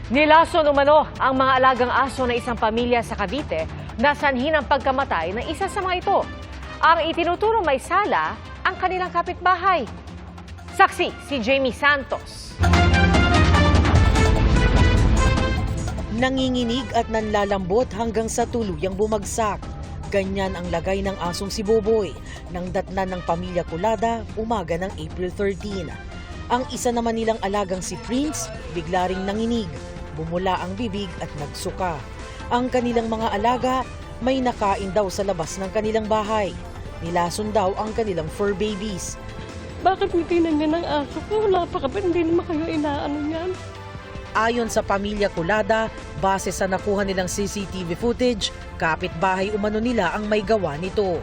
Nilason umano ang mga alagang aso ng isang pamilya sa Cavite na sanhi ng pagkamatay ng isa sa mga ito. Ang itinuturo may sala ang kanilang kapitbahay. Saksi si Jamie Santos. Nanginginig at nanlalambot hanggang sa tuluyang bumagsak. Ganyan ang lagay ng asong si Boboy nang datnan ng pamilya Culada umaga ng April 13. Ang isa naman nilang alagang si Prince bigla ring nanginig, bumula ang bibig at nagsuka. Ang kanilang mga alaga may nakain daw sa labas ng kanilang bahay. Nilason daw ang kanilang fur babies. Bakit hindi nanyan ang aso ko? Wala pa kapit, hindi naman kayo inaano niyan. Ayon sa pamilya Culada, base sa nakuha nilang CCTV footage, kapitbahay umano nila ang may gawa nito.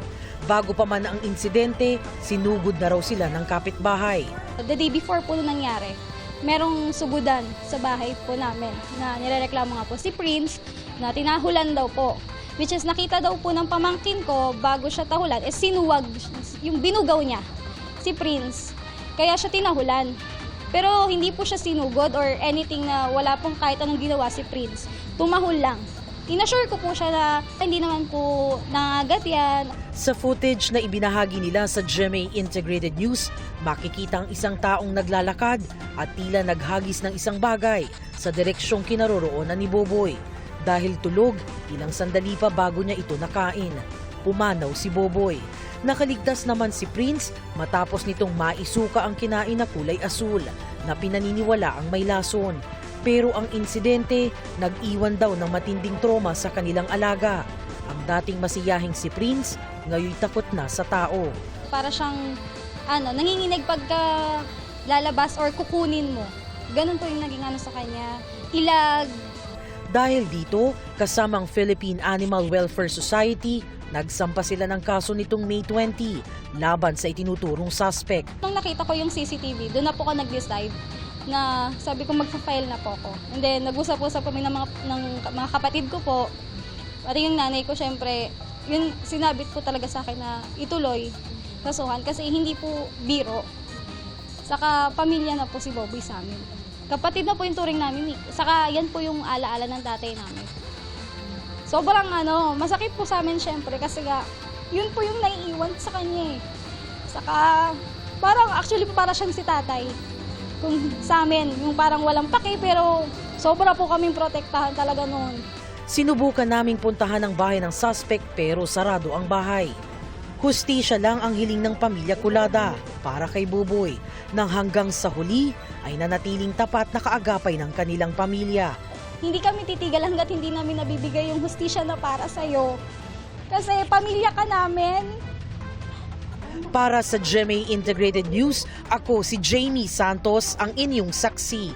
Bago pa man ang insidente, sinugod na raw sila ng kapitbahay. The day before po nangyari, merong sugudan sa bahay po namin na nirereklamo nga po si Prince na tinahulan daw po. Which is nakita daw po ng pamangkin ko bago siya tahulan, sinuwag, yung binugaw niya, si Prince. Kaya siya tinahulan. Pero hindi po siya sinugod or anything na wala pong kahit anong ginawa si Prince. Tumahol lang. Inassure ko po siya na hindi naman po nangagat yan. Sa footage na ibinahagi nila sa GMA Integrated News, makikita ang isang taong naglalakad at tila naghagis ng isang bagay sa direksyong kinaroroonan ni Boboy. Dahil tulog, ilang sandali pa bago niya ito nakain. Pumanaw si Boboy. Nakaligtas naman si Prince matapos nitong maisuka ang kinain na kulay asul na pinaniniwala ang may lason. Pero ang insidente, nag-iwan daw ng matinding trauma sa kanilang alaga. Ang dating masiyahing si Prince, ngayon takot na sa tao. Para siyang nanginginig pagka lalabas or kukunin mo. Ganun po yung naging sa kanya. Ilag. Dahil dito, kasamang Philippine Animal Welfare Society, nagsampa sila ng kaso nitong May 20 laban sa itinuturong suspect. Nung nakita ko yung CCTV, doon na po ako nag-decide na sabi ko magpa-file na po ako. And then nag-usap-usap kami ng mga kapatid ko po. Pati yung nanay ko syempre, yun sinabit po talaga sa akin na ituloy kasuhan kasi hindi po biro. Saka pamilya na po si Bobby sa amin. Kapatid na po yung turing namin. Saka yan po yung alaala ng tatay namin. Sobrang masakit po sa amin syempre kasi yun po yung naiiwan sa kanya eh. Saka parang actually po para siyang si tatay. Kung sa amin, yung parang walang pake pero sobra po kaming protektahan talaga noon. Sinubukan naming puntahan ang bahay ng suspect pero sarado ang bahay. Hustisya lang ang hiling ng pamilya Culada para kay Boboy nang hanggang sa huli ay nanatiling tapat na kaagapay ng kanilang pamilya. Hindi kami titigil hanggat hindi namin nabibigay yung hustisya na para sa'yo. Kasi pamilya ka namin. Para sa GMA Integrated News, ako si Jamie Santos, ang inyong saksi.